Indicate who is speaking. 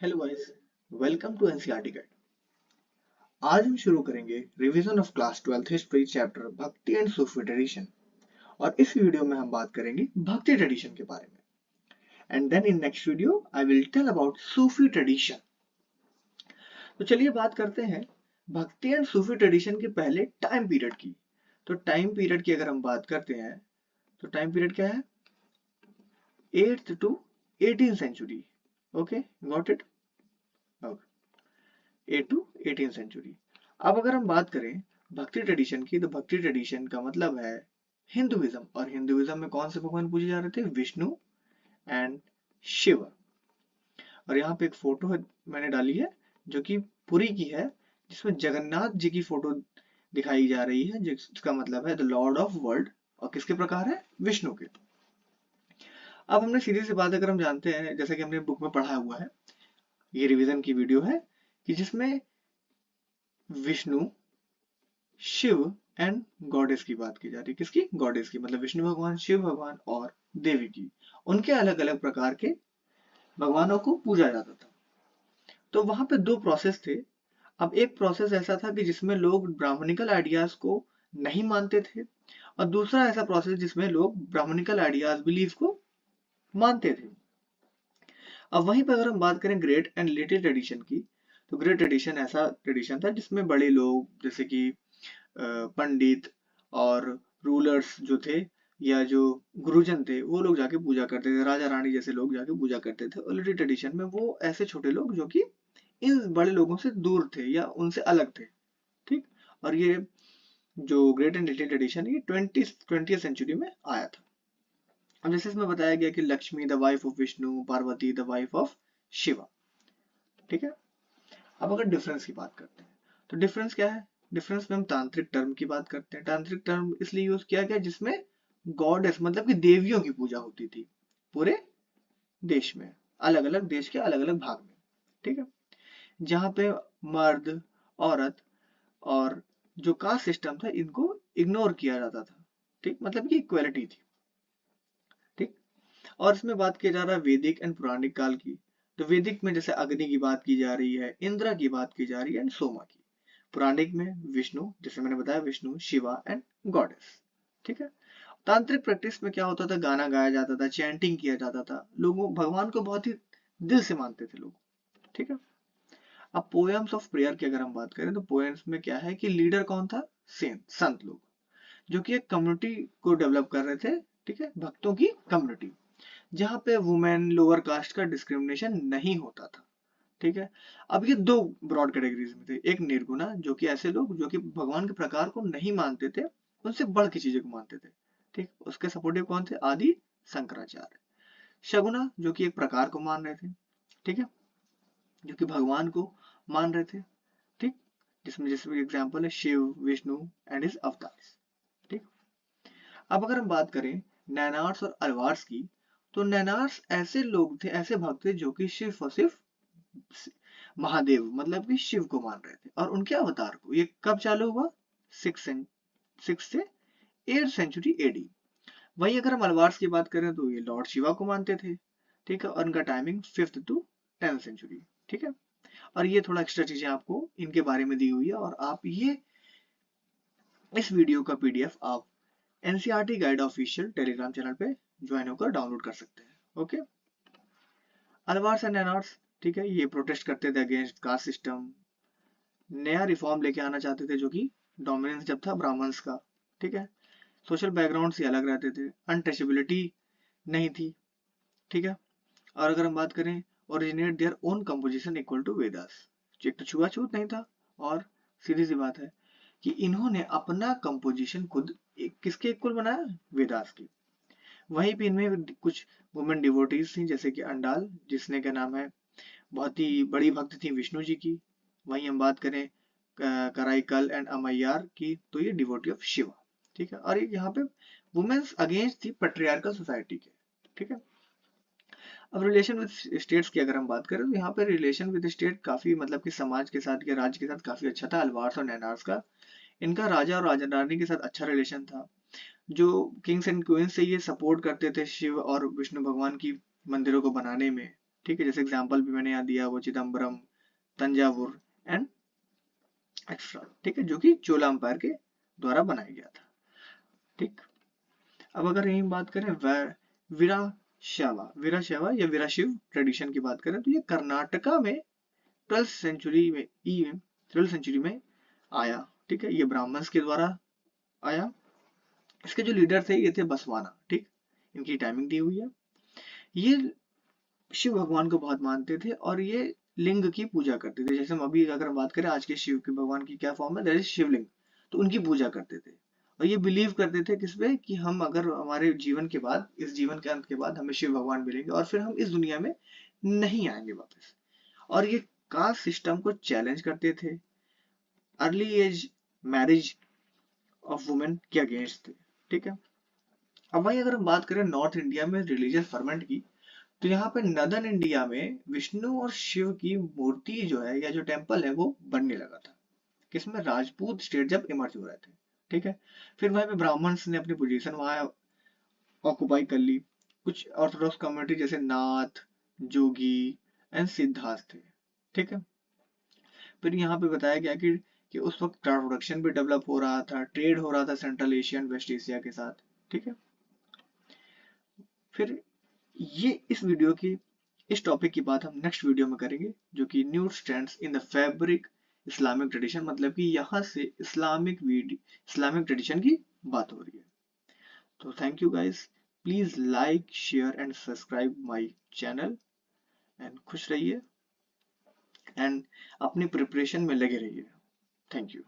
Speaker 1: Hello guys, welcome to NCERT guide. आज हम शुरू करेंगे revision of class 12th history chapter Bhakti and Sufi tradition. और इस वीडियो में हम बात करेंगे भक्ति ट्रेडिशन के बारे में। And then in next video I will tell about Sufi tradition. तो चलिए बात करते हैं भक्ति एंड सूफी ट्रेडिशन के पहले टाइम पीरियड की। तो टाइम पीरियड की अगर हम बात करते हैं तो टाइम पीरियड क्या है? 8th to 18th century. Okay, got it? 8 to 18th century. अब अगर हम बात करें भक्ति ट्रेडिशन की, तो भक्ति ट्रेडिशन का मतलब है हिंदुइज्म। और हिंदुइज्म में कौन से भगवान पूजे जा रहे थे? विष्णु एंड शिव। और यहाँ पे एक फोटो है, मैंने डाली है, जो कि पुरी की है, जिसमें जगन्नाथ जी की फोटो दिखाई जा रही है, जिसका मतलब है द लॉर्ड ऑफ वर्ल्ड। और किसके प्रकार है? विष्णु के। अब हमने सीधी सी बात अगर हम जानते हैं, जैसे कि हमने बुक में पढ़ा हुआ है, ये रिवीजन की वीडियो है, कि जिसमें विष्णु, शिव एंड गॉडेस की बात की जा रही है। किसकी? गॉडेस की, मतलब विष्णु भगवान, शिव भगवान और देवी की। उनके अलग अलग प्रकार के भगवानों को पूजा जाता था। तो वहां पे दो प्रोसेस थे। अब एक प्रोसेस ऐसा था कि जिसमें लोग ब्राह्मणिकल आइडियाज को नहीं मानते थे, और दूसरा ऐसा प्रोसेस जिसमें लोग ब्राह्मणिकल आइडियाज बिलीफ को मानते थे। अब वहीं पर अगर हम बात करें ग्रेट एंड लिटिल ट्रेडिशन की, तो ग्रेट ट्रेडिशन ऐसा ट्रेडिशन था जिसमें बड़े लोग, जैसे कि पंडित और रूलर्स जो थे, या जो गुरुजन थे, वो लोग जाके पूजा करते थे। राजा रानी जैसे लोग जाके पूजा करते थे। और लिटिल ट्रेडिशन में वो ऐसे छोटे लोग जो कि इन बड़े लोगों से दूर थे या उनसे अलग थे। ठीक। और ये जो ग्रेट एंड लिटिल ट्रेडिशन, ये 20th सेंचुरी में आया था। अब जैसे इसमें बताया गया कि Lakshmi the wife of Vishnu, Parvati the wife of Shiva. ठीक है। अब अगर डिफरेंस की बात करते हैं, तो डिफरेंस क्या है? डिफरेंस में हम तांत्रिक टर्म की बात करते हैं। तांत्रिक टर्म इसलिए यूज किया गया जिसमें गॉडेस, मतलब कि देवियों की पूजा होती थी पूरे देश में, अलग अलग देश के अलग अलग भाग में। ठीक है। जहां पे मर्द, औरत और जो कास्ट सिस्टम था, इनको इग्नोर किया जाता था। ठीक, मतलब कि इक्वलिटी थी। ठीक। और इसमें बात किया जा रहा है वैदिक एंड पौराणिक काल की। तो वैदिक में जैसे अग्नि की बात की जा रही है, इंद्र की बात की जा रही है एंड सोमा की। पौराणिक में विष्णु, जैसे मैंने बताया, विष्णु, शिवा एंड गॉडेस। ठीक है। तांत्रिक प्रैक्टिस में क्या होता था? गाना गाया जाता था, चैंटिंग किया जाता था। लोगों भगवान को बहुत ही दिल से मानते थे लोग। ठीक है। अब पोएम्स ऑफ प्रेयर की अगर हम बात करें, तो पोएम्स में क्या है कि लीडर कौन था? सेंट, संत लोग, जो कि एक कम्युनिटी को डेवलप कर रहे थे। ठीक है, भक्तों की कम्युनिटी, जहां पे वुमेन, लोअर कास्ट का डिस्क्रिमिनेशन नहीं होता था। ठीक है। अब ये दो ब्रॉड कैटेगरीज में थे। एक निर्गुणा, जो कि ऐसे लोग जो कि भगवान के प्रकार को नहीं मानते थे, उनसे बढ़ की चीजें को मानते थे। ठीक। उसके सपोर्टिव कौन थे? आदि शंकराचार्य। शगुना, जो कि एक प्रकार को मान रहे थे। ठीक है, जो कि भगवान को मान रहे थे। ठीक। जिसमें जिसमें एग्जाम्पल है Shiva, Vishnu and his avatars. ठीक। अब अगर हम बात करें नैनार्स और अलवार्स की, तो नैनार्स ऐसे लोग थे, ऐसे भक्त थे, जो कि सिर्फ और सिर्फ महादेव, मतलब कि शिव को मान रहे थे, और उनके अवतार को। ये कब चालू हुआ? 6 से 8 सेंचुरी एडी। वही अगर हम अलवार्स की बात करें, तो ये लॉर्ड शिवा को मानते थे। ठीक है। और उनका timing 5th to 10th century. ठीक है। और ये थोड़ा एक्स्ट्रा चीजें आपको इनके बारे में दी हुई है, और आप ये इस वीडियो का पीडीएफ आप NCERT guide official Telegram channel पे ज्वाइन होकर डाउनलोड कर सकते हैं। ओके। अलवार्स एंड एनार्स, ठीक है, ये प्रोटेस्ट करते थे अगेंस्ट कास्ट सिस्टम, नया रिफॉर्म लेके आना चाहते थे, जो कि डोमिनेंस जब था ब्राह्मण्स का। ठीक है। सोशल बैकग्राउंड से अलग रहते थे, अनटचेबिलिटी नहीं थी। ठीक है। और अगर हम बात करें originate their own composition equal to Vedas, एक तो छुआछूत नहीं था, और सीधी सी बात है कि इन्होंने अपना कंपोजिशन खुद किसके इक्वल बनाया? वेदास की। वहीं पे इनमें कुछ वुमेन डिवोटीज थी, जैसे कि अंडाल, जिसने क्या नाम है, बहुत ही बड़ी भक्त थी विष्णु जी की। वहीं हम बात करें कराईकल एंड अमैयार की, तो ये डिवोटी ऑफ शिवा। ठीक है। और यहाँ पे वुमेन्स अगेंस्ट थी पेट्रियार्कल सोसाइटी के। ठीक है। अब रिलेशन विद स्टेट्स की अगर हम बात करें, तो यहाँ पे रिलेशन विद स्टेट काफी, मतलब कि समाज के साथ या राज्य के साथ काफी अच्छा था अलवार्स और नैनार्स का। इनका राजा और राजा रानी के साथ अच्छा रिलेशन था। जो किंग्स एंड क्वींस से ये सपोर्ट करते थे शिव और विष्णु भगवान की मंदिरों को बनाने में। ठीक है, जैसे एग्जाम्पल भी मैंने यहाँ दिया, वो चिदम्बरम, तंजावुर एंड एक्स्ट्रा, ठीक है, जो कि चोला एम्पायर के द्वारा बनाया गया था। ठीक, अब अगर यही बात करें वीराशैवा या वीराशिव ट्रेडिशन की बात करें, तो ये कर्नाटका में 12th सेंचुरी में आया। ठीक है, ये ब्राह्मण्स के द्वारा आया। इसके जो लीडर थे ये थे बसवाना। ठीक, इनकी टाइमिंग दी हुई है। ये शिव भगवान को बहुत मानते थे और ये लिंग की पूजा करते थे। जैसे हम अभी अगर हम बात करें आज के शिव के भगवान की क्या फॉर्म है, दैट इज शिवलिंग, तो उनकी पूजा करते थे। और ये बिलीव करते थे किस पे, कि हम अगर हमारे जीवन के बाद, इस जीवन के अंत के बाद हमें शिव भगवान मिलेंगे और फिर हम इस दुनिया में नहीं आएंगे वापस। और ये कास्ट सिस्टम को चैलेंज करते थे, early age marriage of women के अगेंस्ट थे। ठीक है, अब वही अगर हम बात करें नॉर्थ इंडिया में रिलीजियस फर्मेंट की, तो यहाँ पे नदर्न इंडिया में विष्णु और शिव की मूर्ति जो है या जो टेम्पल है वो बनने लगा था। किसमें, राजपूत स्टेट जब इमर्ज हो रहे थे। ठीक है, फिर वहां पे ब्राह्मण्स ने अपनी पोजीशन वहां ऑक्युपाई कर ली। कुछ ऑर्थोडॉक्स कम्युनिटी जैसे नाथ, जोगी एंड सिद्धार्थ थे। ठीक है, फिर यहाँ पे बताया गया कि उस वक्त प्रोडक्शन भी डेवलप हो रहा था, ट्रेड हो रहा था central Asia and west Asia के साथ। ठीक है, फिर ये इस टॉपिक की बात हम नेक्स्ट वीडियो में करेंगे, जो कि new strands in the fabric Islamic tradition, मतलब कि यहाँ से इस्लामिक ट्रेडिशन की बात हो रही है। तो thank you guys, please like share and subscribe my channel and खुश रहिए एंड अपनी प्रिपरेशन में लगे रहिए। Thank you.